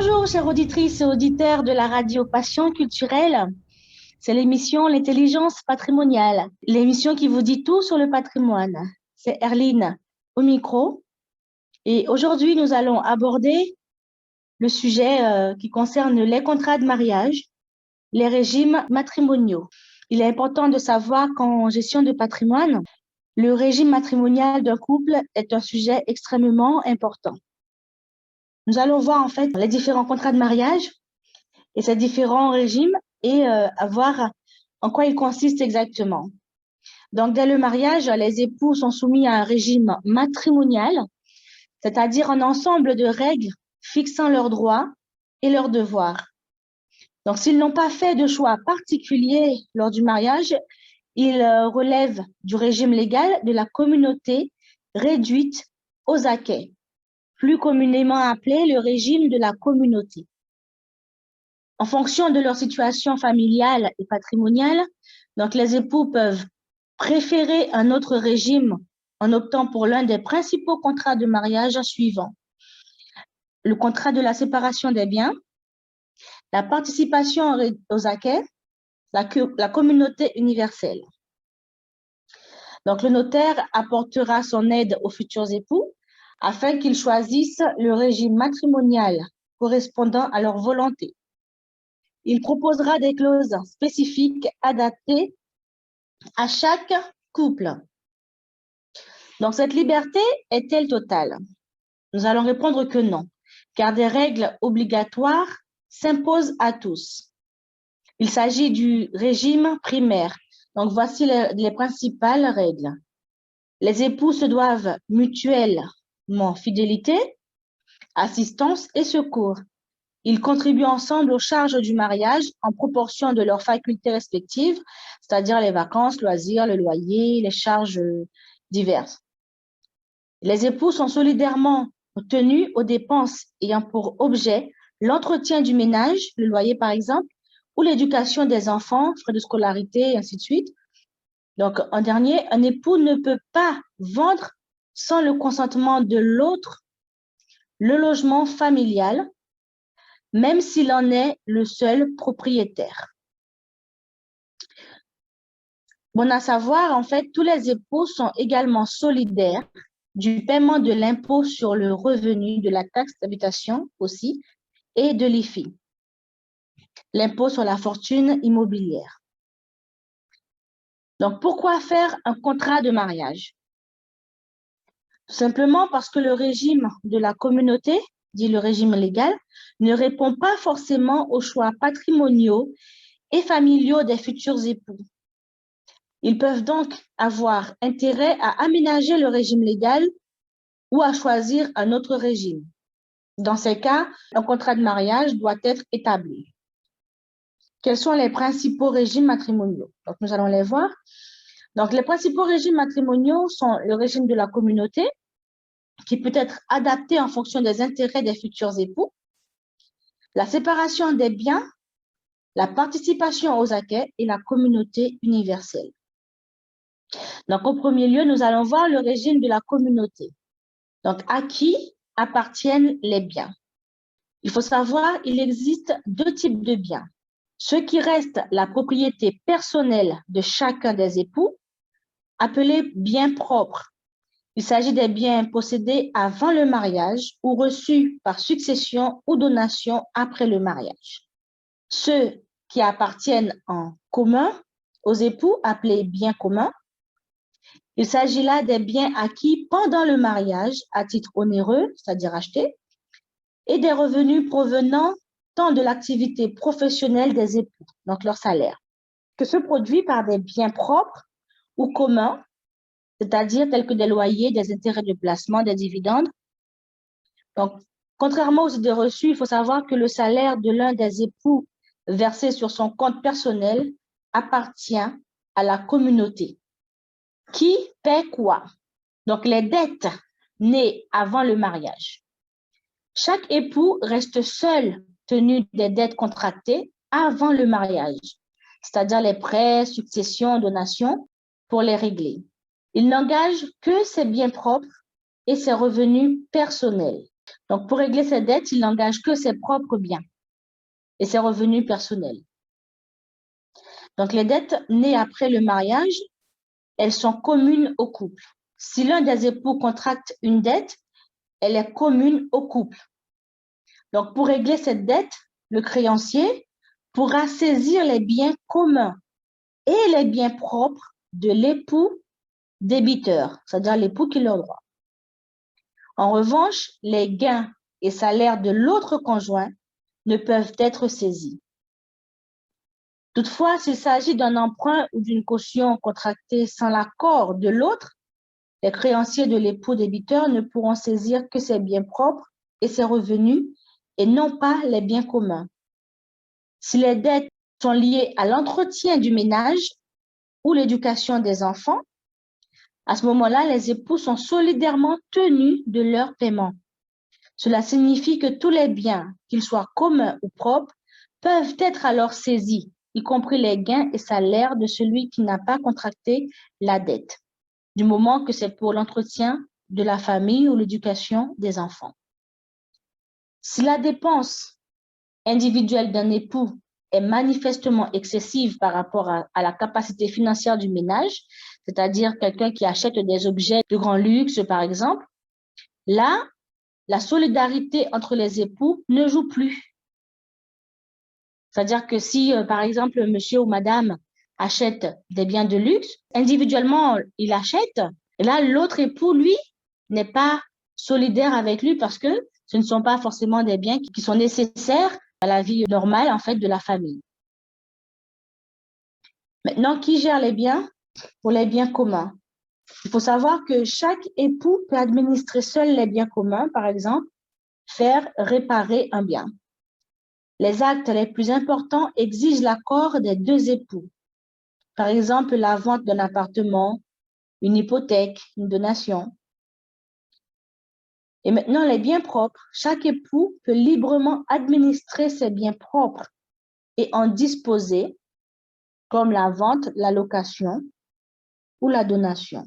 Bonjour, chères auditrices et auditeurs de la radio Passion culturelle. C'est l'émission L'intelligence patrimoniale, l'émission qui vous dit tout sur le patrimoine. C'est Erline au micro. Et aujourd'hui, nous allons aborder le sujet qui concerne les contrats de mariage, les régimes matrimoniaux. Il est important de savoir qu'en gestion de patrimoine, le régime matrimonial d'un couple est un sujet extrêmement important. Nous allons voir en fait les différents contrats de mariage et ces différents régimes et voir en quoi ils consistent exactement. Donc, dès le mariage, les époux sont soumis à un régime matrimonial, c'est-à-dire un ensemble de règles fixant leurs droits et leurs devoirs. Donc, s'ils n'ont pas fait de choix particulier lors du mariage, ils relèvent du régime légal de la communauté réduite aux acquêts, plus communément appelé le régime de la communauté. En fonction de leur situation familiale et patrimoniale, donc les époux peuvent préférer un autre régime en optant pour l'un des principaux contrats de mariage suivants. Le contrat de la séparation des biens, la participation aux acquêts, la communauté universelle. Donc le notaire apportera son aide aux futurs époux afin qu'ils choisissent le régime matrimonial correspondant à leur volonté. Il proposera des clauses spécifiques adaptées à chaque couple. Donc, cette liberté est-elle totale? Nous allons répondre que non, car des règles obligatoires s'imposent à tous. Il s'agit du régime primaire. Donc, voici les principales règles. Les époux se doivent mutuellement fidélité, assistance et secours. Ils contribuent ensemble aux charges du mariage en proportion de leurs facultés respectives, c'est-à-dire les vacances, loisirs, le loyer, les charges diverses. Les époux sont solidairement tenus aux dépenses ayant pour objet l'entretien du ménage, le loyer par exemple, ou l'éducation des enfants, frais de scolarité, et ainsi de suite. Donc, en dernier, un époux ne peut pas vendre sans le consentement de l'autre le logement familial, même s'il en est le seul propriétaire. Bon à savoir, en fait, tous les époux sont également solidaires du paiement de l'impôt sur le revenu, de la taxe d'habitation aussi, et de l'IFI, l'impôt sur la fortune immobilière. Donc, pourquoi faire un contrat de mariage? Tout simplement parce que le régime de la communauté, dit le régime légal, ne répond pas forcément aux choix patrimoniaux et familiaux des futurs époux. Ils peuvent donc avoir intérêt à aménager le régime légal ou à choisir un autre régime. Dans ces cas, un contrat de mariage doit être établi. Quels sont les principaux régimes matrimoniaux? Donc, nous allons les voir. Donc, les principaux régimes matrimoniaux sont le régime de la communauté, qui peut être adapté en fonction des intérêts des futurs époux, la séparation des biens, la participation aux acquêts et la communauté universelle. Donc, au premier lieu, nous allons voir le régime de la communauté. Donc, à qui appartiennent les biens? Il faut savoir, il existe deux types de biens. Ceux qui restent la propriété personnelle de chacun des époux, appelés biens propres. Il s'agit des biens possédés avant le mariage ou reçus par succession ou donation après le mariage. Ceux qui appartiennent en commun aux époux, appelés biens communs. Il s'agit là des biens acquis pendant le mariage à titre onéreux, c'est-à-dire achetés, et des revenus provenant tant de l'activité professionnelle des époux, donc leur salaire, que se produit par des biens propres ou communs, c'est-à-dire tels que des loyers, des intérêts de placement, des dividendes. Donc, contrairement aux idées reçues, il faut savoir que le salaire de l'un des époux versé sur son compte personnel appartient à la communauté. Qui paie quoi? Donc, les dettes nées avant le mariage. Chaque époux reste seul tenu des dettes contractées avant le mariage, c'est-à-dire les prêts, successions, donations, pour les régler. Il n'engage que ses biens propres et ses revenus personnels. Donc, pour régler ses dettes, il n'engage que ses propres biens et ses revenus personnels. Donc, les dettes nées après le mariage, elles sont communes au couple. Si l'un des époux contracte une dette, elle est commune au couple. Donc, pour régler cette dette, le créancier pourra saisir les biens communs et les biens propres de l'époux débiteur, c'est-à-dire l'époux qui leur doit. En revanche, les gains et salaires de l'autre conjoint ne peuvent être saisis. Toutefois, s'il s'agit d'un emprunt ou d'une caution contractée sans l'accord de l'autre, les créanciers de l'époux débiteur ne pourront saisir que ses biens propres et ses revenus et non pas les biens communs. Si les dettes sont liées à l'entretien du ménage ou l'éducation des enfants, à ce moment-là, les époux sont solidairement tenus de leur paiement. Cela signifie que tous les biens, qu'ils soient communs ou propres, peuvent être alors saisis, y compris les gains et salaires de celui qui n'a pas contracté la dette, du moment que c'est pour l'entretien de la famille ou l'éducation des enfants. Si la dépense individuelle d'un époux est manifestement excessive par rapport à la capacité financière du ménage, c'est-à-dire quelqu'un qui achète des objets de grand luxe, par exemple, là, la solidarité entre les époux ne joue plus. C'est-à-dire que si, par exemple, monsieur ou madame achète des biens de luxe, individuellement, il achète, et là, l'autre époux, lui, n'est pas solidaire avec lui parce que ce ne sont pas forcément des biens qui sont nécessaires à la vie normale, en fait, de la famille. Maintenant, qui gère les biens? Pour les biens communs. Il faut savoir que chaque époux peut administrer seul les biens communs, par exemple, faire réparer un bien. Les actes les plus importants exigent l'accord des deux époux. Par exemple, la vente d'un appartement, une hypothèque, une donation. Et maintenant, les biens propres. Chaque époux peut librement administrer ses biens propres et en disposer, comme la vente, la location ou la donation.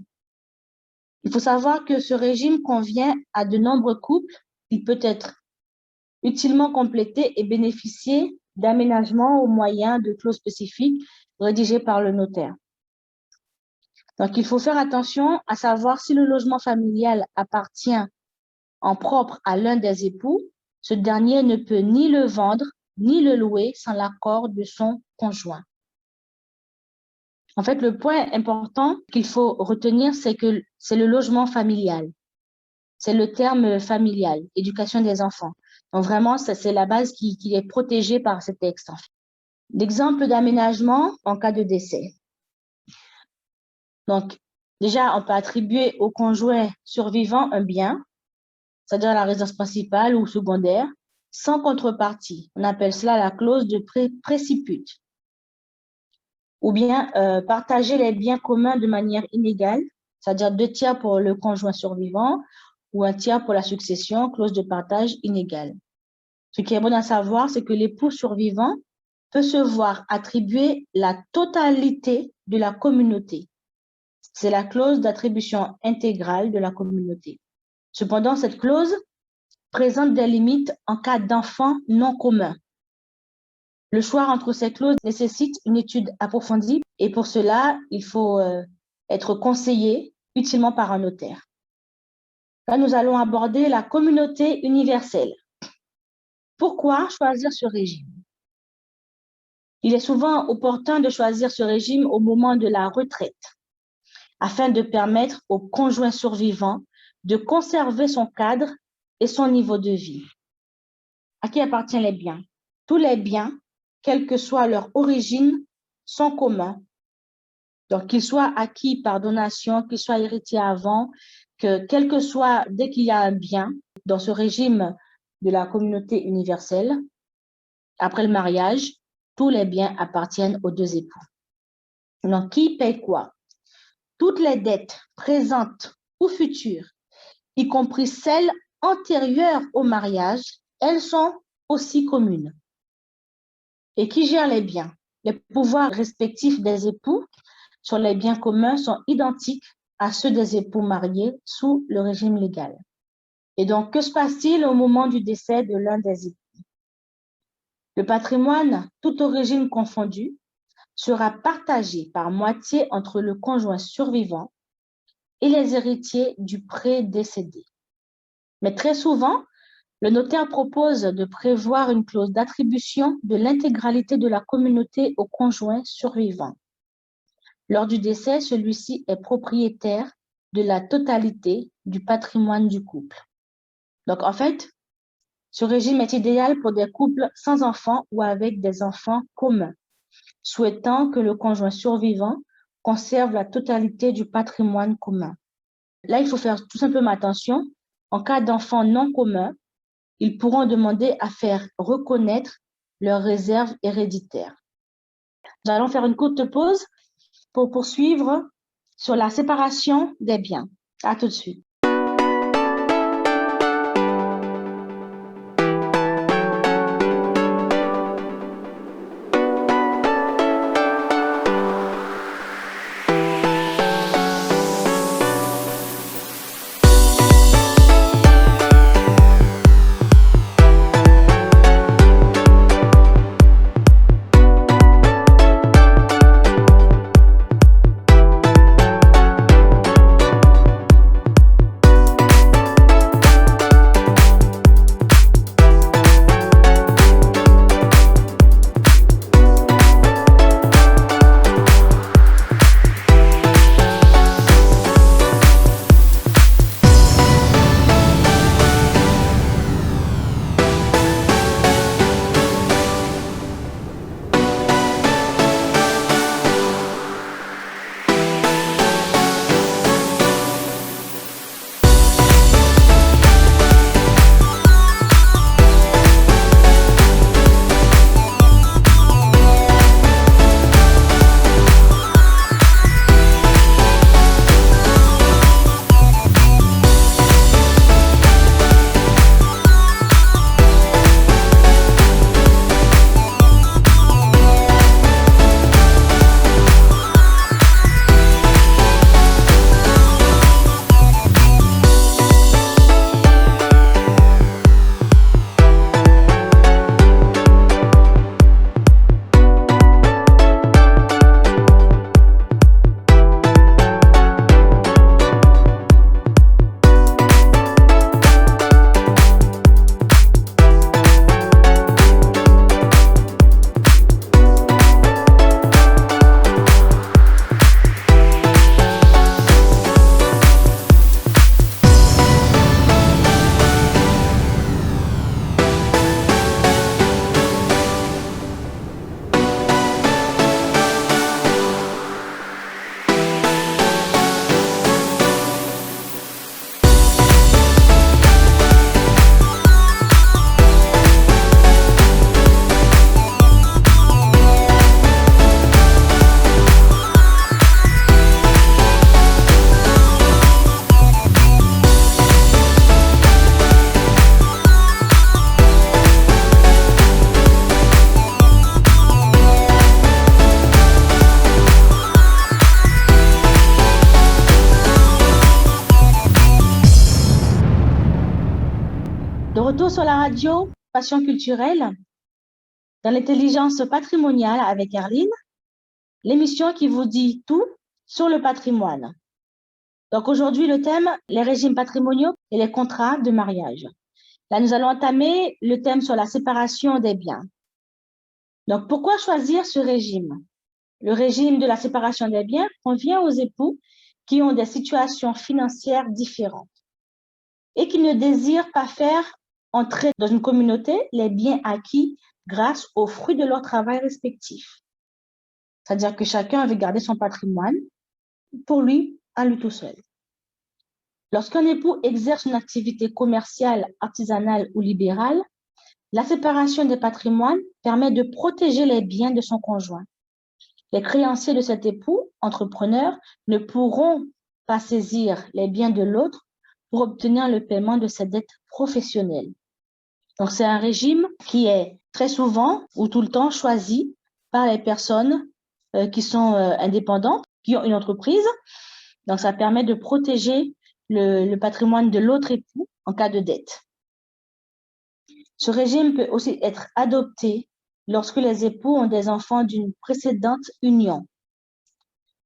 Il faut savoir que ce régime convient à de nombreux couples. Il peut être utilement complété et bénéficier d'aménagements au moyen de clauses spécifiques rédigées par le notaire. Donc, il faut faire attention à savoir si le logement familial appartient en propre à l'un des époux, ce dernier ne peut ni le vendre ni le louer sans l'accord de son conjoint. En fait, le point important qu'il faut retenir, c'est que c'est le logement familial. C'est le terme familial, éducation des enfants. Donc vraiment, c'est la base qui est protégée par ce texte. En fait. D'exemple d'aménagement en cas de décès. Donc, déjà, on peut attribuer au conjoint survivant un bien, c'est-à-dire la résidence principale ou secondaire, sans contrepartie. On appelle cela la clause de préciput. Ou bien partager les biens communs de manière inégale, c'est-à-dire 2 tiers pour le conjoint survivant ou 1 tiers pour la succession, clause de partage inégale. Ce qui est bon à savoir, c'est que l'époux survivant peut se voir attribuer la totalité de la communauté. C'est la clause d'attribution intégrale de la communauté. Cependant, cette clause présente des limites en cas d'enfants non communs. Le choix entre ces clauses nécessite une étude approfondie et pour cela, il faut être conseillé utilement par un notaire. Là, nous allons aborder la communauté universelle. Pourquoi choisir ce régime? Il est souvent opportun de choisir ce régime au moment de la retraite afin de permettre au conjoint survivant de conserver son cadre et son niveau de vie. À qui appartiennent les biens? Tous les biens, quelle que soit leur origine, sont communs. Donc, qu'ils soient acquis par donation, qu'ils soient héritiers avant, quel que soit, dès qu'il y a un bien, dans ce régime de la communauté universelle, après le mariage, tous les biens appartiennent aux deux époux. Donc, qui paye quoi? Toutes les dettes présentes ou futures, y compris celles antérieures au mariage, elles sont aussi communes. Et qui gère les biens? Les pouvoirs respectifs des époux sur les biens communs sont identiques à ceux des époux mariés sous le régime légal. Et donc, que se passe-t-il au moment du décès de l'un des époux? Le patrimoine, tout origine confondue, sera partagé par moitié entre le conjoint survivant et les héritiers du prédécédé. Mais très souvent, le notaire propose de prévoir une clause d'attribution de l'intégralité de la communauté au conjoint survivant. Lors du décès, celui-ci est propriétaire de la totalité du patrimoine du couple. Donc, en fait, ce régime est idéal pour des couples sans enfants ou avec des enfants communs, souhaitant que le conjoint survivant conserve la totalité du patrimoine commun. Là, il faut faire tout simplement attention. En cas d'enfants non communs, ils pourront demander à faire reconnaître leurs réserves héréditaires. Nous allons faire une courte pause pour poursuivre sur la séparation des biens. À tout de suite. De retour sur la radio Passion culturelle, dans l'intelligence patrimoniale avec Erline, l'émission qui vous dit tout sur le patrimoine. Donc aujourd'hui, le thème, les régimes patrimoniaux et les contrats de mariage. Là, nous allons entamer le thème sur la séparation des biens. Donc, pourquoi choisir ce régime? Le régime de la séparation des biens convient aux époux qui ont des situations financières différentes et qui ne désirent pas faire entrer dans une communauté les biens acquis grâce aux fruits de leur travail respectif. C'est-à-dire que chacun veut garder son patrimoine pour lui, à lui tout seul. Lorsqu'un époux exerce une activité commerciale, artisanale ou libérale, la séparation des patrimoines permet de protéger les biens de son conjoint. Les créanciers de cet époux, entrepreneur, ne pourront pas saisir les biens de l'autre pour obtenir le paiement de ses dettes professionnelles. Donc, c'est un régime qui est très souvent ou tout le temps choisi par les personnes qui sont indépendantes, qui ont une entreprise. Donc, ça permet de protéger le patrimoine de l'autre époux en cas de dette. Ce régime peut aussi être adopté lorsque les époux ont des enfants d'une précédente union.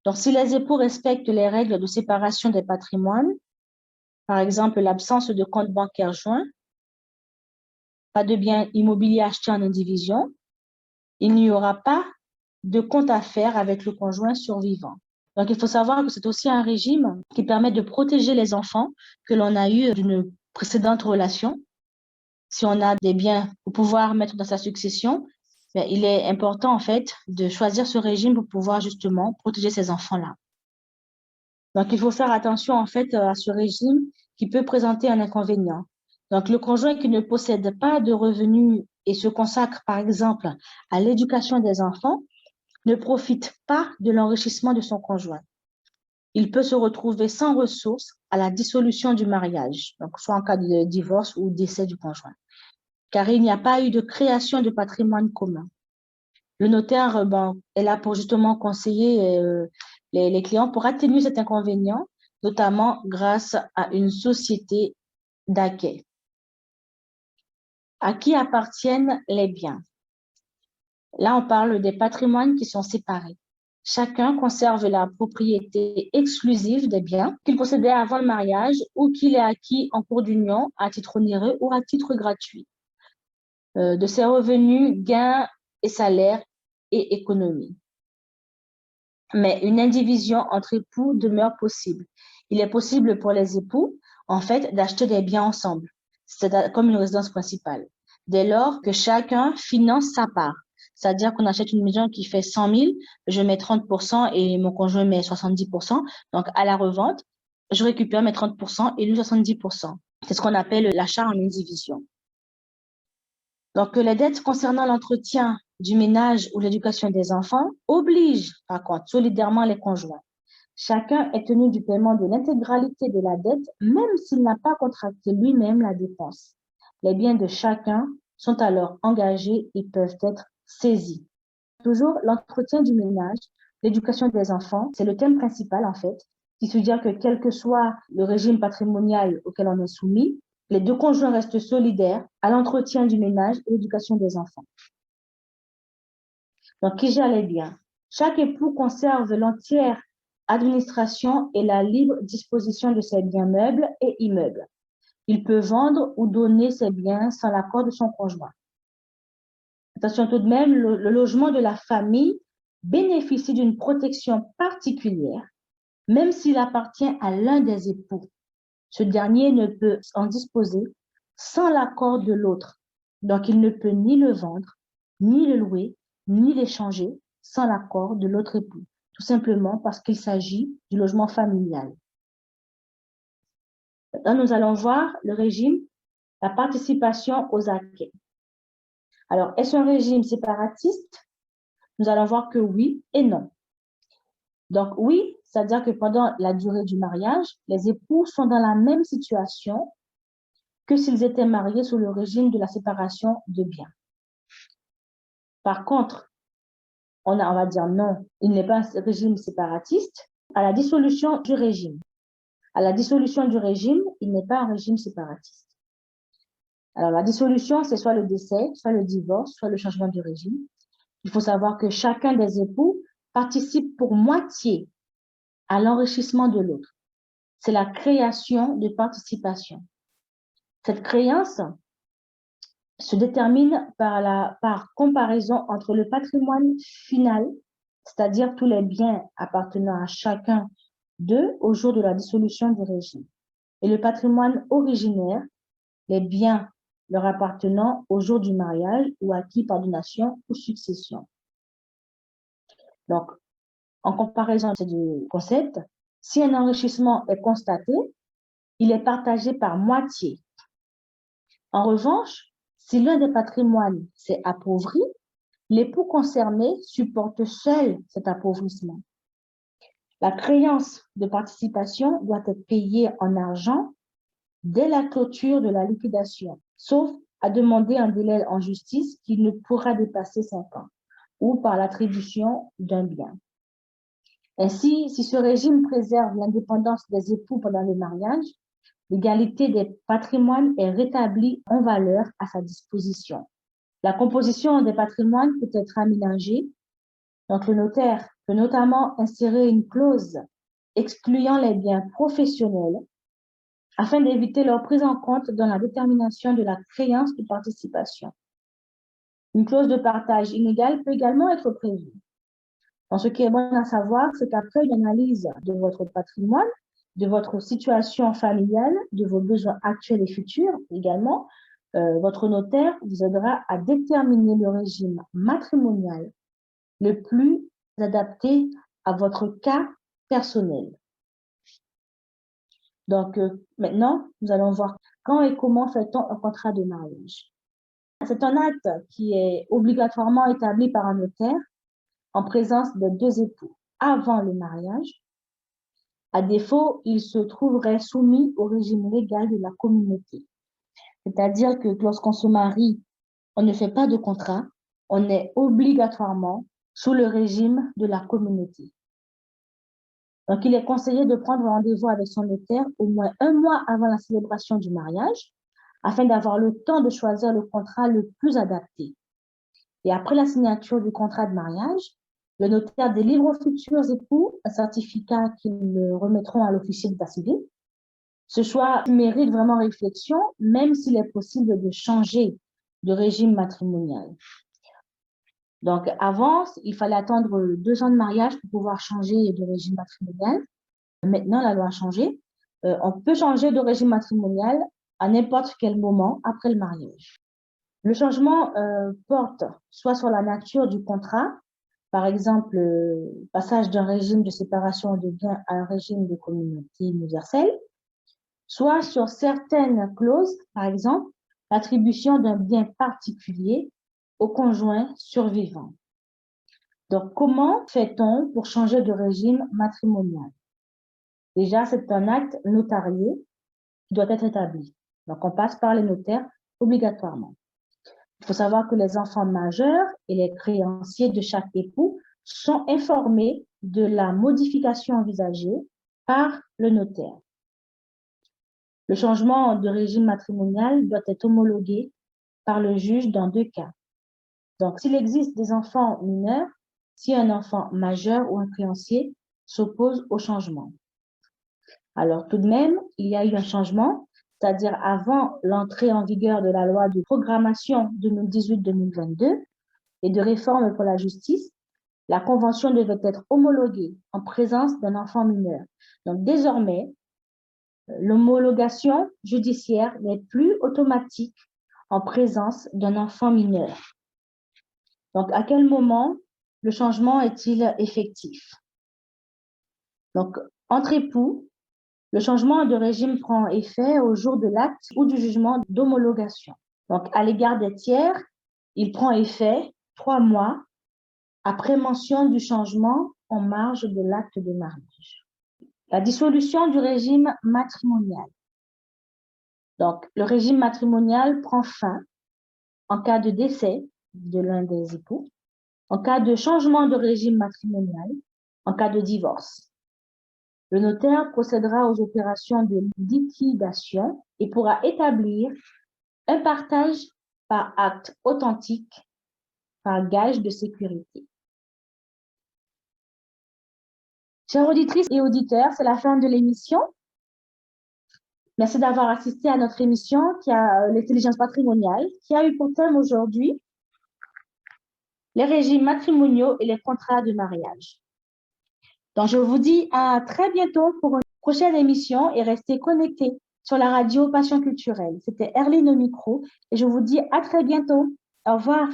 Donc, si les époux respectent les règles de séparation des patrimoines, par exemple l'absence de compte bancaire joint, pas de biens immobiliers achetés en indivision, il n'y aura pas de compte à faire avec le conjoint survivant. Donc, il faut savoir que c'est aussi un régime qui permet de protéger les enfants que l'on a eus d'une précédente relation. Si on a des biens pour pouvoir mettre dans sa succession, ben, il est important en fait de choisir ce régime pour pouvoir justement protéger ces enfants-là. Donc, il faut faire attention en fait à ce régime qui peut présenter un inconvénient. Donc, le conjoint qui ne possède pas de revenus et se consacre par exemple à l'éducation des enfants ne profite pas de l'enrichissement de son conjoint. Il peut se retrouver sans ressources à la dissolution du mariage, donc soit en cas de divorce ou décès du conjoint, car il n'y a pas eu de création de patrimoine commun. Le notaire est là pour justement conseiller les clients pour atténuer cet inconvénient, notamment grâce à une société d'acquêt. À qui appartiennent les biens? Là, on parle des patrimoines qui sont séparés. Chacun conserve la propriété exclusive des biens qu'il possédait avant le mariage ou qu'il ait acquis en cours d'union à titre onéreux ou à titre gratuit. De ses revenus, gains et salaires et économies. Mais une indivision entre époux demeure possible. Il est possible pour les époux, en fait, d'acheter des biens ensemble, c'est comme une résidence principale, dès lors que chacun finance sa part. C'est-à-dire qu'on achète une maison qui fait 100 000, je mets 30% et mon conjoint met 70%. Donc, à la revente, je récupère mes 30% et lui 70%. C'est ce qu'on appelle l'achat en indivision. Donc, les dettes concernant l'entretien du ménage ou l'éducation des enfants obligent, par contre, solidairement les conjoints. Chacun est tenu du paiement de l'intégralité de la dette, même s'il n'a pas contracté lui-même la dépense. Les biens de chacun sont alors engagés et peuvent être saisis. Toujours, l'entretien du ménage, l'éducation des enfants, c'est le thème principal en fait, qui suggère que quel que soit le régime patrimonial auquel on est soumis, les deux conjoints restent solidaires à l'entretien du ménage et l'éducation des enfants. Donc, qui gère les biens? Chaque époux conserve l'entière administration et la libre disposition de ses biens meubles et immeubles. Il peut vendre ou donner ses biens sans l'accord de son conjoint. Attention tout de même, le logement de la famille bénéficie d'une protection particulière, même s'il appartient à l'un des époux. Ce dernier ne peut en disposer sans l'accord de l'autre. Donc, il ne peut ni le vendre, ni le louer, ni l'échanger sans l'accord de l'autre époux, tout simplement parce qu'il s'agit du logement familial. Maintenant, nous allons voir le régime, la participation aux acquêts. Alors, est-ce un régime séparatiste? Nous allons voir que oui et non. Donc, oui, c'est-à-dire que pendant la durée du mariage, les époux sont dans la même situation que s'ils étaient mariés sous le régime de la séparation de biens. Par contre, on va dire non, il n'est pas un régime séparatiste à la dissolution du régime. À la dissolution du régime, il n'est pas un régime séparatiste. Alors, la dissolution, c'est soit le décès, soit le divorce, soit le changement du régime. Il faut savoir que chacun des époux participe pour moitié à l'enrichissement de l'autre. C'est la création de participation. Cette créance se détermine par comparaison entre le patrimoine final, c'est-à-dire tous les biens appartenant à chacun d'eux au jour de la dissolution du régime, et le patrimoine originaire, les biens leur appartenant au jour du mariage ou acquis par donation ou succession. Donc, en comparaison de ces deux concepts, si un enrichissement est constaté, il est partagé par moitié. En revanche, si l'un des patrimoines s'est appauvri, l'époux concerné supporte seul cet appauvrissement. La créance de participation doit être payée en argent dès la clôture de la liquidation, sauf à demander un délai en justice qui ne pourra dépasser 5 ans, ou par l'attribution d'un bien. Ainsi, si ce régime préserve l'indépendance des époux pendant le mariage, L'égalité des patrimoines est rétablie en valeur à sa disposition. La composition des patrimoines peut être aménagée. Donc, le notaire peut notamment insérer une clause excluant les biens professionnels afin d'éviter leur prise en compte dans la détermination de la créance de participation. Une clause de partage inégal peut également être prévue. Donc, ce qui est bon à savoir, c'est qu'après une analyse de votre patrimoine, de votre situation familiale, de vos besoins actuels et futurs également, votre notaire vous aidera à déterminer le régime matrimonial le plus adapté à votre cas personnel. Donc, maintenant, nous allons voir quand et comment fait-on un contrat de mariage. C'est un acte qui est obligatoirement établi par un notaire en présence des deux époux avant le mariage. À défaut, il se trouverait soumis au régime légal de la communauté. C'est-à-dire que lorsqu'on se marie, on ne fait pas de contrat, on est obligatoirement sous le régime de la communauté. Donc, il est conseillé de prendre rendez-vous avec son notaire au moins 1 mois avant la célébration du mariage, afin d'avoir le temps de choisir le contrat le plus adapté. Et après la signature du contrat de mariage, le notaire délivre aux futurs époux un certificat qu'ils remettront à l'officier d'état civil. Ce choix mérite vraiment réflexion, même s'il est possible de changer de régime matrimonial. Donc, avant, il fallait attendre 2 ans de mariage pour pouvoir changer de régime matrimonial. Maintenant, la loi a changé. On peut changer de régime matrimonial à n'importe quel moment après le mariage. Le changement porte soit sur la nature du contrat, par exemple, passage d'un régime de séparation de biens à un régime de communauté universelle, soit sur certaines clauses, par exemple, l'attribution d'un bien particulier au conjoint survivant. Donc, comment fait-on pour changer de régime matrimonial? Déjà, c'est un acte notarié qui doit être établi. Donc, on passe par les notaires obligatoirement. Il faut savoir que les enfants majeurs et les créanciers de chaque époux sont informés de la modification envisagée par le notaire. Le changement de régime matrimonial doit être homologué par le juge dans 2 cas. Donc, s'il existe des enfants mineurs, si un enfant majeur ou un créancier s'oppose au changement. Alors, tout de même, il y a eu un changement, c'est-à-dire avant l'entrée en vigueur de la loi de programmation 2018-2022 et de réforme pour la justice, la convention devait être homologuée en présence d'un enfant mineur. Donc, désormais, l'homologation judiciaire n'est plus automatique en présence d'un enfant mineur. Donc, à quel moment le changement est-il effectif? Donc, entre époux, le changement de régime prend effet au jour de l'acte ou du jugement d'homologation. Donc, à l'égard des tiers, il prend effet 3 mois après mention du changement en marge de l'acte de mariage. La dissolution du régime matrimonial. Donc, le régime matrimonial prend fin en cas de décès de l'un des époux, en cas de changement de régime matrimonial, en cas de divorce. Le notaire procédera aux opérations de liquidation et pourra établir un partage par acte authentique, par gage de sécurité. Chères auditrices et auditeurs, c'est la fin de l'émission. Merci d'avoir assisté à notre émission qui a l'intelligence patrimoniale, qui a eu pour thème aujourd'hui les régimes matrimoniaux et les contrats de mariage. Donc, je vous dis à très bientôt pour une prochaine émission et restez connectés sur la radio Passion Culturelle. C'était Erline au micro et je vous dis à très bientôt. Au revoir.